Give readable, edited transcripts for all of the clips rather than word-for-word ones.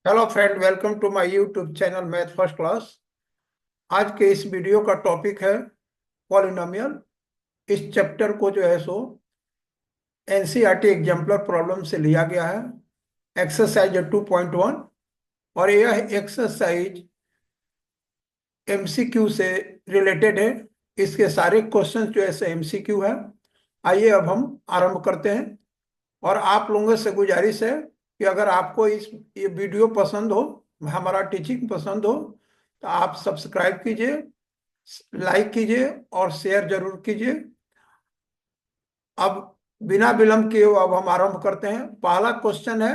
Hello friend, welcome to my YouTube channel math first class. आज के इस video का टॉपिक है पॉलिनोमियल। इस चैप्टर को जो है सो एनसीईआरटी एग्जाम्पलर प्रॉब्लम से लिया गया है, एक्सरसाइज 2.1। और यह एक्सरसाइज एमसीक्यू से रिलेटेड है। इसके सारे क्वेश्चंस जो है एमसीक्यू है। आइए अब हम आरंभ करते हैं। और आप लोगों से गुजारिश है कि अगर आपको ये वीडियो पसंद हो, हमारा टीचिंग पसंद हो, तो आप सब्सक्राइब कीजिए, लाइक कीजिए और शेयर जरूर कीजिए। अब बिना विलंब किए अब हम आरंभ करते हैं। पहला क्वेश्चन है,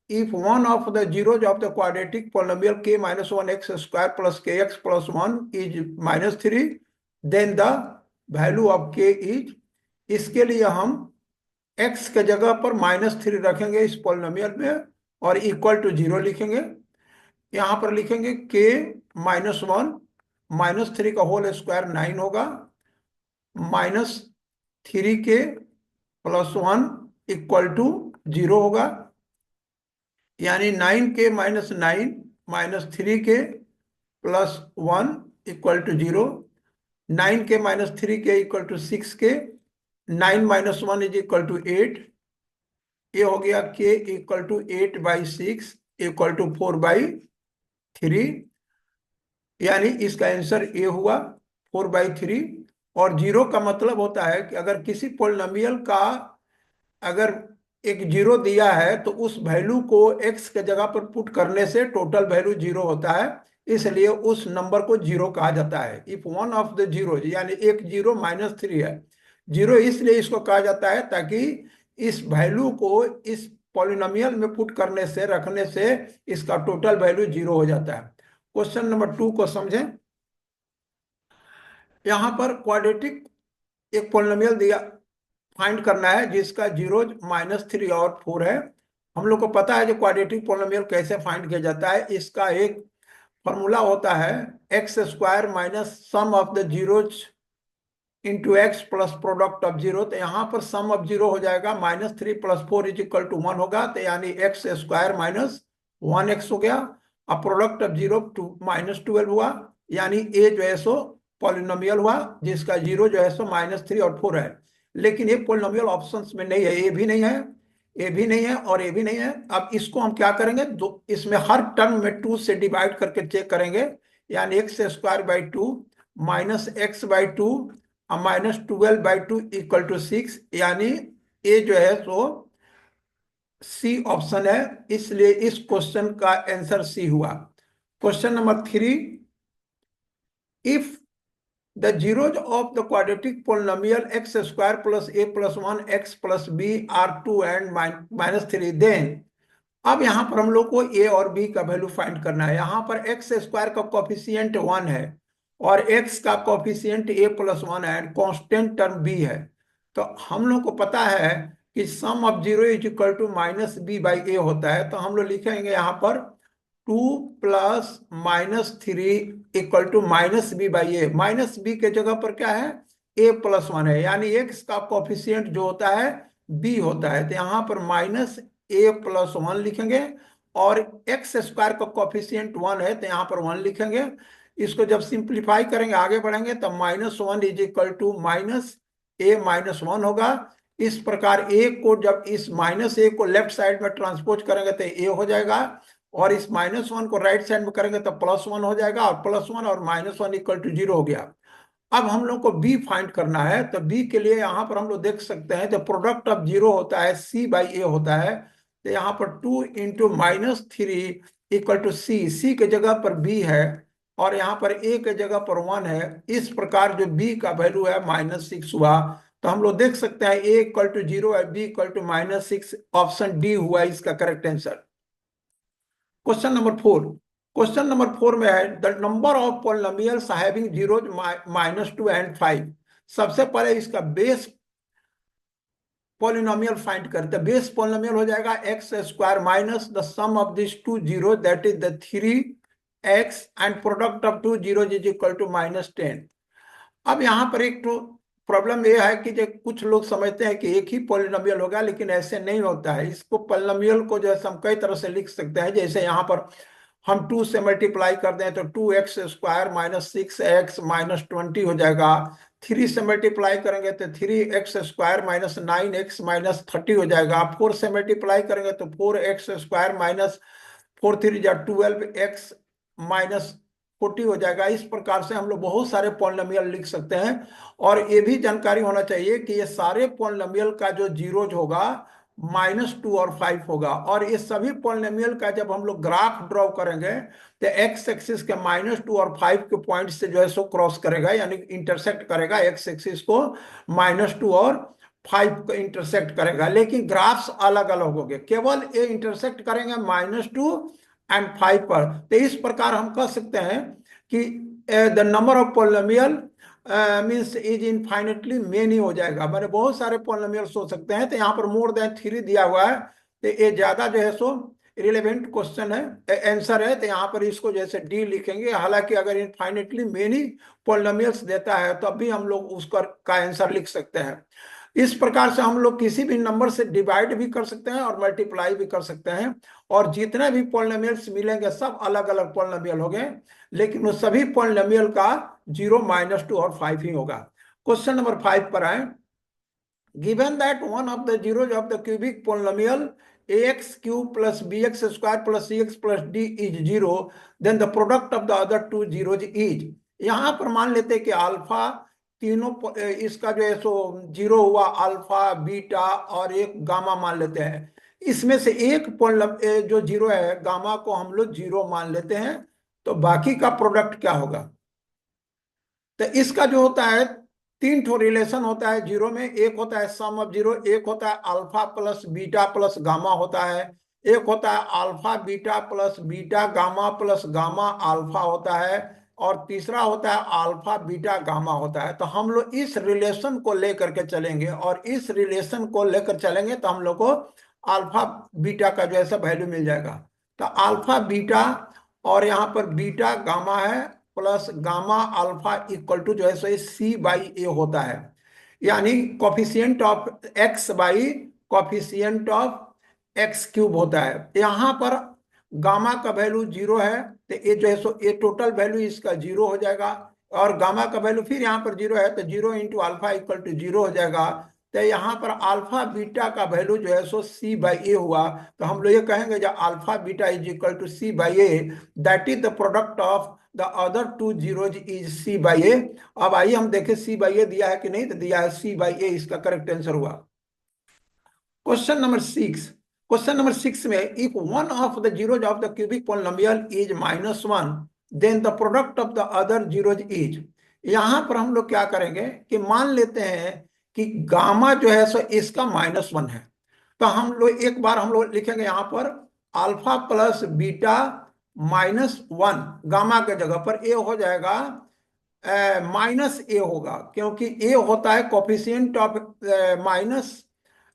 if one of the zeros of the quadratic polynomial k minus one x square plus k x plus one is -3, then the value of k is. इसके लिए हम x के जगह पर -3 रखेंगे इस पोलिनोमियल में और इक्वल टू 0 लिखेंगे। यहां पर लिखेंगे k -1 -3 का होल स्क्वायर 9 होगा, -3k प्लस 1 इक्वल टू 0 होगा। यानी 9k-9 -3k plus 1 equal to 0। 9k-3k equal to 6k। 9 -1 is equal to 8। ये हो गया k equal to 8/6 equal to 4/3। यानी इसका आंसर ए हुआ 4/3। और 0 का मतलब होता है कि अगर किसी पोलिनोमियल का अगर एक 0 दिया है तो उस वैल्यू को x के जगह पर पुट करने से टोटल वैल्यू 0 होता है। इसलिए उस नंबर को 0 कहा जाता है। If one of the zero, यानी एक 0 -3 है। 0 इसलिए इसको कहा जाता है ताकि इस वैल्यू को इस पॉलिनोमियल में पुट करने से रखने से इसका टोटल वैल्यू 0 हो जाता है। क्वेश्चन नंबर 2 को समझें। यहां पर क्वाड्रेटिक एक पॉलिनोमियल दिया, फाइंड करना है जिसका जीरो -3 और 4 है। हम लोग को पता है जो क्वाड्रेटिक पॉलिनोमियल कैसे फाइंड किया जाता है। इसका एक फॉर्मूला होता है x square minus sum of the zeros into x plus product of zero. तो यहाँ पर सम ऑफ जीरो हो जाएगा, -3 + 4 इज इक्वल टू 1 होगा। तो यानी एक्स स्क्वायर -1x हो गया। अब प्रोडक्ट ऑफ जीरो -12 हुआ। यानी ए जो है सो पॉलिनोमियल हुआ जिसका जीरो जो है सो -3 और 4 है। लेकिन ये पॉलिनोमियल ऑप्शंस में नहीं है, ए भी नहीं है, ए भी नहीं है और ए भी नहीं है। अब इसको हम क्या करेंगे, दो इसमें हर टर्म में 2 से डिवाइड करके चेक करेंगे। यानी x²/2 -x/2 -12/2 इक्वल टू 6। यानी ए जो है सो सी ऑप्शन है। इसलिए इस क्वेश्चन का आंसर सी हुआ। Question number 3, if the zeros of the quadratic polynomial x square plus a plus 1 x plus b are 2 and -3, then। अब यहां पर हम लोग को a और b का वैल्यू फाइंड करना है। यहां पर एक्स स्क्वायर का कोफिशिएंट 1 है और x का कोफिशिएंट a + 1 है, कांस्टेंट टर्म b है। तो हम लोग को पता है कि sum of zero is equal to -b/a होता है। तो हम लोग लिखेंगे यहां पर 2 + -3 इक्वल टू -b/a। -b के जगह पर क्या है, a + 1 है। यानी x का कोफिशिएंट जो होता है b होता है। तो यहाँ पर -a + 1 लिखेंगे और एक्स स्क्वायर का कोफिशिएंट 1 है तो यहाँ पर 1 लिखेंगे। इसको जब सिंप्लीफाई करेंगे, आगे बढ़ेंगे, तब -1 इज इक्वल टू -a-1 होगा। इस प्रकार a को जब इस -a को लेफ्ट साइड में ट्रांसपोज करेंगे तो a हो जाएगा और इस -1 को राइट साइड में करेंगे तो +1 हो जाएगा और +1 और -1 इक्वल टू 0 हो गया। अब हम लोग को b फाइंड करना है। तो b के लिए यहाँ पर हम लोग देख सकते हैं जो प्रोडक्ट ऑफ जीरो होता है c/a होता है। तो यहाँ पर 2 × -3 इक्वल टू c के जगह पर b है और यहाँ पर a के जगह पर 1 है। इस प्रकार जो b का वैल्यू है -6 हुआ। तो हम लोग देख सकते हैं a इक्वल टू 0 है, b equal to -6। Option D हुआ इसका correct answer. Question number 4। Question number 4 में है the number of polynomials having zeros -2 and 5। सबसे पहले इसका बेस पॉलिनोमियल फाइंड करते हैं। बेस पॉलिनोमियल हो जाएगा x² minus the sum of this two zero that is the 3x and product of two zero is equal to -10। अब यहाँ पर एक तो प्रॉब्लम ये है कि जो कुछ लोग समझते हैं कि एक ही पॉलिनोमियल होगा, लेकिन ऐसे नहीं होता है। इसको पॉलिनोमियल को जो है हम कई तरह से लिख सकते हैं। जैसे यहाँ पर हम 2 से मल्टीप्लाई कर दें तो 2x² माइनस 6x माइनस 20 हो जाएगा। 3 से मल्टीप्लाई करेंगे तो 3x² माइनस 9x माइनस 30 हो जाएगा। 4 से मल्टीप्लाई करेंगे तो 4x² माइनस 4×3 = 12x माइनस 40 हो जाएगा। इस प्रकार से हम लोग बहुत सारे पॉलिनोमियल लिख सकते हैं। और ये भी जानकारी होना चाहिए कि ये सारे पॉलिनोमियल का जो जीरोज होगा -2 और 5 होगा। और ये सभी पॉलिनोमियल का जब हम लोग ग्राफ ड्रॉ करेंगे तो एक्स एक्सिस के -2 और 5 के पॉइंट से जो है सो क्रॉस करेगा, यानी इंटरसेक्ट करेगा। एक्स एक्सिस को -2 और 5 को इंटरसेक्ट करेगा, लेकिन ग्राफ्स अलग अलग होंगे। केवल ये इंटरसेक्ट करेंगे -2 एंड 5 पर। तो इस प्रकार हम कह सकते हैं कि the number of polynomial means is infinitely many हो जाएगा। मैंने बहुत सारे पॉलिनोमियल हो सकते हैं। तो यहाँ पर मोर देन 3 दिया हुआ है, तो ये ज्यादा जो है सो रिलेवेंट क्वेश्चन है, आंसर है। तो यहाँ पर इसको जैसे डी लिखेंगे। हालांकि अगर इनफाइनेटली मेनी पॉलिनोमियल्स देता है तो अभी हम लोग उसका आंसर लिख सकते हैं। इस प्रकार से हम लोग किसी भी नंबर से डिवाइड भी कर सकते हैं और मल्टीप्लाई भी कर सकते हैं। और जितने भी पॉलिनोमियल्स मिलेंगे सब अलग अलग पॉलिनोमियल होंगे, लेकिन उन सभी पॉलिनोमियल का 0, -2 और 5 ही होगा। क्वेश्चन नंबर 5 पर आए। Given that one of the zeros of the cubic polynomial ax cube plus bx square plus cx plus d is 0, then the product of the other two zeros is। यहाँ पर मान लेते हैं कि alpha तीनों इसका जो है सो 0 हुआ, अल्फा बीटा और एक गामा मान लेते हैं। इसमें से एक जो 0 है गामा को हम लोग 0 मान लेते हैं, तो बाकी का प्रोडक्ट क्या होगा? तो इसका जो होता है 3 ठो रिलेशन होता है जीरो में। एक होता है सम ऑफ जीरो, एक होता है alpha plus beta plus gamma होता है, एक होता है alpha beta plus beta gamma plus gamma alpha होता है, और तीसरा होता है अल्फा बीटा गामा होता है। तो हम लोग इस रिलेशन को लेकर के चलेंगे, और इस रिलेशन को लेकर चलेंगे तो हम लोग को अल्फा बीटा का जो है सब वैल्यू मिल जाएगा। तो अल्फा बीटा और यहाँ पर बीटा गामा है plus gamma alpha equal to जो है सो C/A होता है, यानी coefficient of x by coefficient of x³ होता है। यहाँ पर गामा का वैल्यू 0 है, तो ये जो है सो ये टोटल वैल्यू इसका 0 हो जाएगा। और गामा का वैल्यू फिर यहाँ पर 0 है, तो 0 इंटू अल्फा इक्वल टू 0 हो जाएगा। तो यहाँ पर अल्फा बीटा का वैल्यू जो है सो C/A हुआ। तो हम लोग ये कहेंगे जो alpha beta is equal to C/A, that is the product of the other two zeros is C/A। अब आइए हम देखें C/A दिया है कि नहीं। तो दिया है C/A, इसका करेक्ट आंसर हुआ। Question number 6। क्वेश्चन नंबर 6 में if one of the zeros of the cubic polynomial is -1, then the product of the other zeros is. यहां पर हम लोग क्या करेंगे कि मान लेते हैं कि गामा जो है सो इसका -1 है। तो हम लोग एक बार हम लोग लिखेंगे यहाँ पर अल्फा प्लस बीटा -1, गामा के जगह पर ए हो जाएगा -A होगा, क्योंकि ए होता है coefficient of minus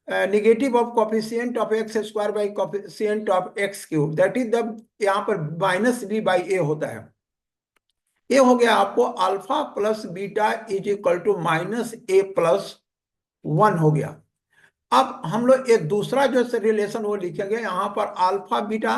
negative of coefficient of x² by coefficient of x³, that is the यहाँ पर -B/A होता है। ये हो गया आपको alpha plus beta is equal to -A+1 हो गया। अब हम लोग एक दूसरा जो रिलेशन वो लिखेंगे यहाँ पर alpha beta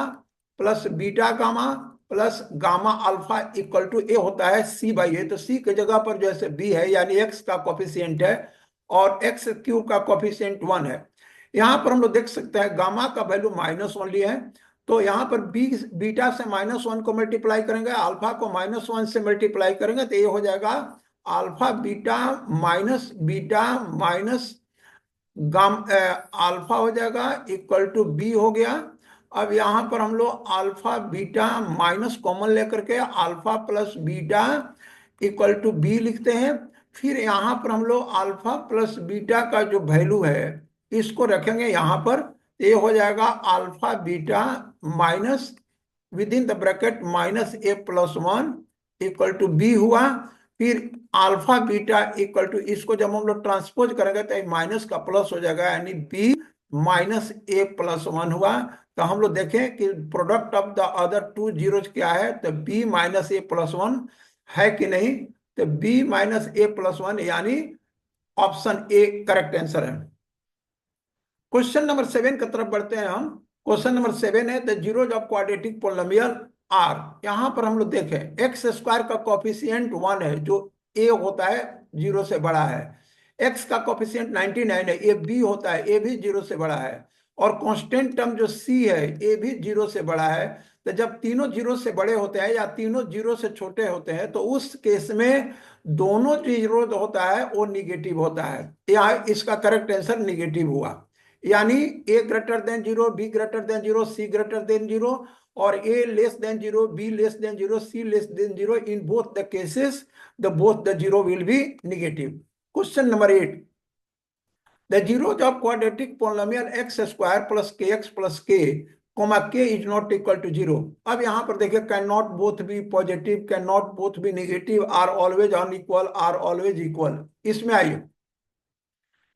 plus beta gamma plus gamma alpha equal to a होता है C/A। तो C की जगह पर जैसे B है, यानी x का कॉफिशिएंट है और x³ का कॉफिशिएंट 1 है। यहाँ पर हम लोग देख सकते हैं गामा का वैल्यू -1 लिया है, तो यहाँ पर बीटा से -1 को मल्टीप्लाई करेंगे, अल्फा को -1 से मल्टीप्लाई करेंगे, तो ये हो जाएगा alpha beta minus beta minus alpha हो जाएगा इक्वल टू B हो गया। अब यहाँ पर हम लोग अल्फा बीटा माइनस कॉमन लेकर के alpha plus beta equal to B लिखते हैं। फिर यहाँ पर हम लोग अल्फा प्लस बीटा का जो वैल्यू है इसको रखेंगे यहाँ पर। ये हो जाएगा alpha beta minus within the bracket -A+1 equal to B हुआ। फिर अल्फा बीटा इक्वल टू, इसको जब हम लोग ट्रांसपोज करेंगे तो माइनस का प्लस हो जाएगा, यानी B -A+1 हुआ। तो हम लोग देखें कि product of the other two zeros क्या है, तो B -A+1 है कि नहीं। तो B -A+1 यानी ऑप्शन ए करेक्ट आंसर है। क्वेश्चन नंबर 7 की तरफ बढ़ते हैं हम। क्वेश्चन नंबर 7 है the zeros of quadratic polynomial are. यहां पर हम लोग देखें एक्स स्क्वायर का कॉफिशिएंट 1 है जो ए होता है, जीरो से बड़ा है। एक्स का कॉफिशिएंट 99 है, ए बी होता है, ए भी जीरो से बड़ा है। और कांस्टेंट टर्म जो सी है ए भी जीरो से बड़ा है। तो जब तीनों जीरो से बड़े होते हैं या तीनों जीरो से छोटे होते हैं तो उस केस में दोनों जीरो जो होता है वो निगेटिव होता है। या इसका करेक्ट आंसर निगेटिव हुआ। यानी a greater than zero, b greater than zero, c greater than zero, और a less than zero, b less than zero, c less than zero, in both the cases the both the zero will be negative. Question number 8, the zeros of quadratic polynomial x square plus k x plus k comma k is not equal to zero. अब यहां पर देखिए can not both be positive, can not both be negative, are always unequal, are always equal. इसमें आइए,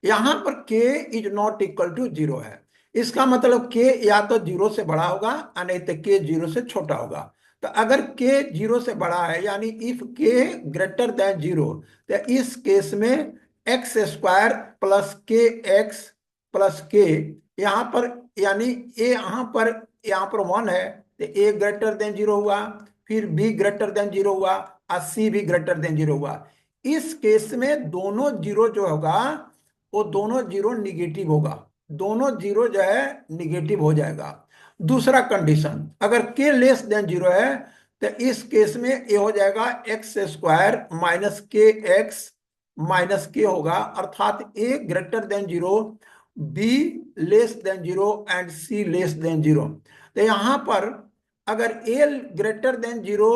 यहां पर k is not equal to zero है। इसका मतलब k या तो जीरो से बड़ा होगा या नहीं तो k जीरो से छोटा होगा। तो अगर k जीरो से बड़ा है यानी if k greater than zero, तो इस केस में x square plus k x plus के, यहाँ पर यानी a यहाँ पर 1 है तो a ग्रेटर देन जीरो हुआ, फिर b ग्रेटर देन जीरो हुआ और c भी ग्रेटर देन जीरो हुआ। इस केस में दोनों जीरो जो होगा वो दोनों जीरो निगेटिव होगा, दोनों जीरो जो है निगेटिव हो जाएगा। दूसरा कंडीशन, अगर के लेस देन जीरो है तो इस केस में ये हो जाएगा x square minus k x minus k होगा, अर्थात a greater than zero, b less than zero and c less than zero. तो यहां पर अगर ए ग्रेटर देन जीरो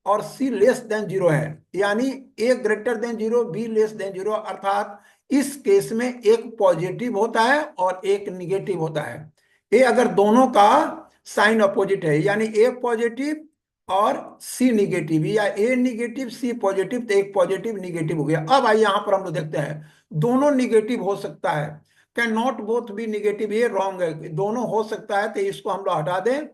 और सी लेस देन जीरो है, यानी a greater than zero, b less than zero, अर्थात इस केस में एक पॉजिटिव होता है और एक निगेटिव होता है। ये अगर दोनों का साइन अपोजिट है यानी ए पॉजिटिव और सी निगेटिव, या ए निगेटिव सी पॉजिटिव, तो एक पॉजिटिव निगेटिव हो गया। अब आइए यहां पर हम लोग देखते हैं दोनों निगेटिव हो सकता है, can not both be negative, ये रॉन्ग है, दोनों हो सकता है तो इसको हम लोग हटा दें।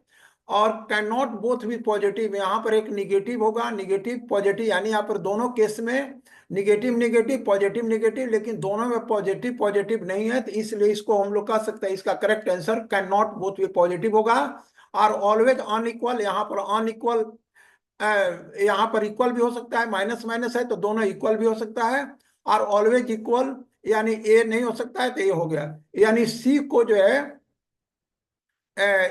और can not both be positive, यहां पर एक निगेटिव होगा, निगेटिव पॉजिटिव, यानी यहां पर दोनों केस में निगेटिव निगेटिव पॉजिटिव निगेटिव, लेकिन दोनों में पॉजिटिव पॉजिटिव नहीं है, तो इसलिए इसको हम लोग कह सकते हैं इसका correct answer can not both be positive होगा। और ऑलवेज अनइक्वल, यहाँ पर अनइक्वल, यहाँ पर इक्वल भी हो सकता है, माइनस माइनस है तो दोनों इक्वल भी हो सकता है। और ऑलवेज इक्वल यानी ए नहीं हो सकता है तो ये हो गया, यानी सी को जो है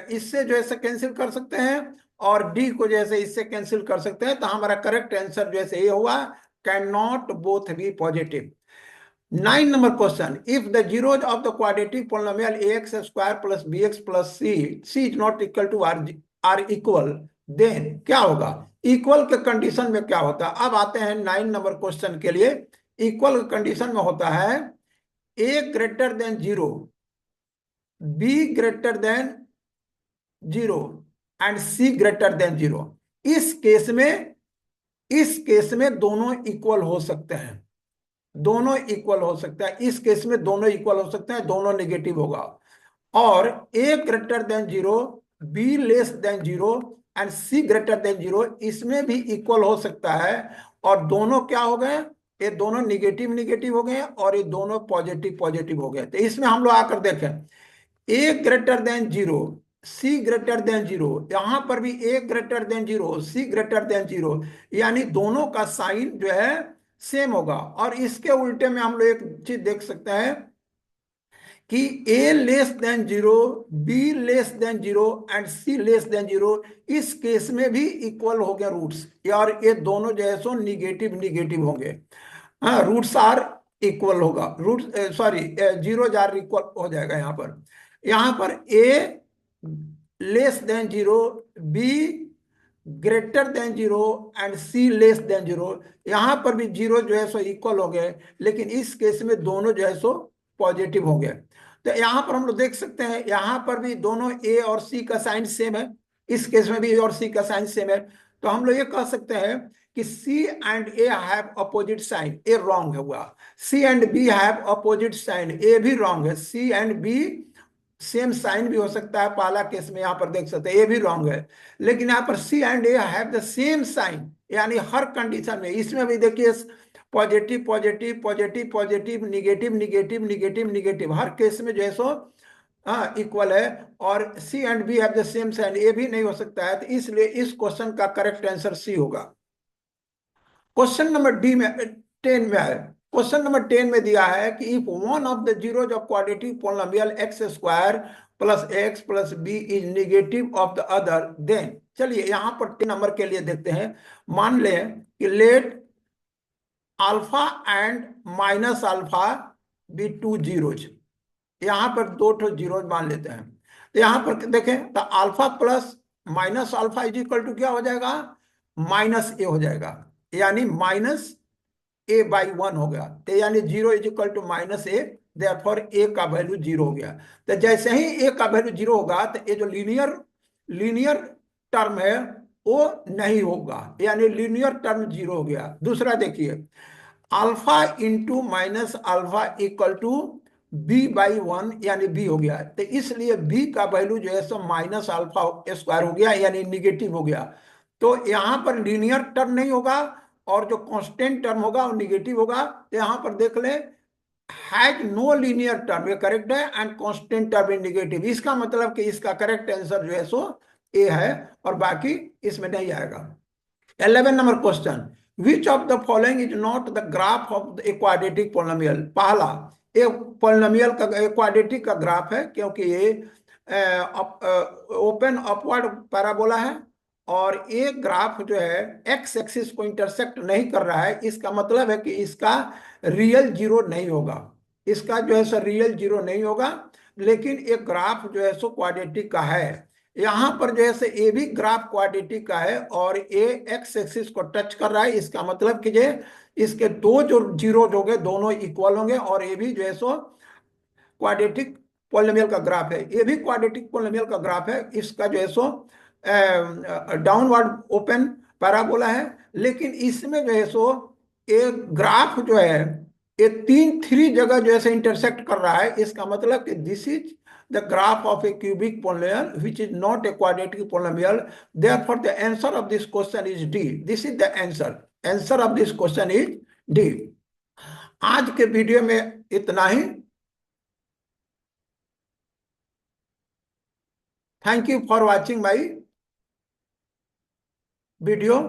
इससे जो है कैंसिल कर सकते हैं और डी को जैसे इससे कैंसिल कर सकते हैं। तो हमारा करेक्ट आंसर जैसे ये हुआ can not both be positive. 9 number question, if the zeros of the quadratic polynomial ax square plus bx plus c is not equal to are equal, then क्या होगा। इक्वल के कंडीशन में क्या होता है। अब आते हैं 9 नंबर क्वेश्चन के लिए। इक्वल कंडीशन में होता है a greater than zero, b greater than zero and C greater than zero. इस केस में दोनों इक्वल हो सकते हैं, दोनों इक्वल हो सकता है, इस केस में दोनों इक्वल हो सकते हैं, दोनों नेगेटिव होगा। और a greater than zero, b less than zero and C greater than zero, इसमें भी इक्वल हो सकता है। और दोनों क्या हो गए, ये दोनों निगेटिव निगेटिव हो गए और ये दोनों पॉजिटिव पॉजिटिव हो गए। तो इसमें हम लोग आकर देखें ए greater than zero, c greater than zero, यहां पर भी ए greater than zero, c greater than zero, यानी दोनों का साइन जो है सेम होगा। और इसके उल्टे में हम लोग एक चीज देख सकते हैं कि a less than zero, b less than zero and c less than zero, इस केस में भी इक्वल हो गया रूट्स, और ये दोनों जो है सो निगेटिव निगेटिव होंगे। हाँ, रूट्स आर इक्वल होगा, रूट सॉरी जीरो जार इक्वल हो जाएगा। यहाँ पर a less than zero, b greater than zero and c less than zero, यहां पर भी जीरो जो है सो इक्वल हो गए, लेकिन इस केस में दोनों जो है सो पॉजिटिव हो गए। तो यहां पर हम लोग देख सकते हैं यहां पर भी दोनों ए और सी का साइन सेम है, इस केस में भी ए और सी का साइन सेम है। तो हम लोग ये कह सकते हैं कि c and a have opposite sign, a wrong है हुआ। C and b have opposite sign, a भी रॉन्ग है। C and b same sign भी हो सकता है, पहला केस में यहाँ पर देख सकते हैं ए भी रॉन्ग है, लेकिन यहाँ पर c and a have the same sign, यानी हर कंडीशन में, इसमें भी देखिए positive positive positive positive, negative negative negative negative, हर केस में जो है सो हाँ इक्वल है। और c and b have the same sign, ये भी नहीं हो सकता है, तो इसलिए इस क्वेश्चन का करेक्ट आंसर सी होगा। क्वेश्चन नंबर डी में 10 में है। क्वेश्चन नंबर 10 में दिया है कि if one of the zeros of quadratic polynomial x square plus x plus B is negative of the other, then चलिए यहाँ पर 10 नंबर के लिए देखते हैं। मान लें कि let alpha and minus alpha be two zeros, यहाँ पर दो ठो जीरोज मान लेते हैं। तो यहाँ पर देखें तो alpha plus minus alpha is equal to क्या हो जाएगा, माइनस ए हो जाएगा, यानी माइनस ए बाई वन हो गया। तो यानी zero is equal to minus a, therefore a का वैल्यू जीरो हो गया। तो जैसे ही ए का वैल्यू जीरो होगा तो ये जो लीनियर लीनियर टर्म है वो नहीं होगा, यानी लीनियर टर्म जीरो हो गया। दूसरा देखिए, alpha into minus alpha equal to B by one, यानी बी हो गया। तो इसलिए बी का वैल्यू जो है सो माइनस अल्फा स्क्वायर हो गया, यानी निगेटिव हो गया। तो यहाँ पर लीनियर टर्म नहीं होगा और जो कांस्टेंट टर्म होगा वो निगेटिव होगा। तो यहाँ पर देख ले, हैज नो लीनियर टर्म, ये करेक्ट है, and constant term is negative, इसका मतलब कि इसका करेक्ट आंसर जो है सो ए है, और बाकी इसमें नहीं आएगा। 11 number question, which of the following is not the graph of the quadratic polynomial. पहला, एक पोलिनोमियल का क्वाड्रेटिक का ग्राफ है, क्योंकि ये ओपन अपवर्ड पैराबोला है, और एक ग्राफ जो है एक्स एक्सिस को इंटरसेक्ट नहीं कर रहा है, इसका मतलब है कि इसका रियल जीरो नहीं होगा, इसका जो है सो रियल जीरो नहीं होगा। लेकिन एक ग्राफ जो है सो क्वाड्रेटिक का है। यहाँ पर जो है से ए भी ग्राफ क्वाड्रेटिक का है और ए एक्स एक्सिस को टच कर रहा है, इसका मतलब कि जो इसके दो जो जीरो होंगे दोनों इक्वल होंगे, और ये भी जो है सो क्वाड्रेटिक पोलिनोमियल का ग्राफ है। ये भी क्वाड्रेटिक पोलिनोमियल का ग्राफ है, इसका जो है सो डाउनवर्ड ओपन पैराबोला है। लेकिन इसमें जो है सो एक ग्राफ जो है ये तीन थ्री जगह जो है इंटरसेक्ट कर रहा है, इसका मतलब कि this is the graph of a cubic polynomial which is not a quadratic polynomial. Therefore the answer of this question is D. This is the answer of this question is D. आज के video में इतना ही। Thank you for watching my video.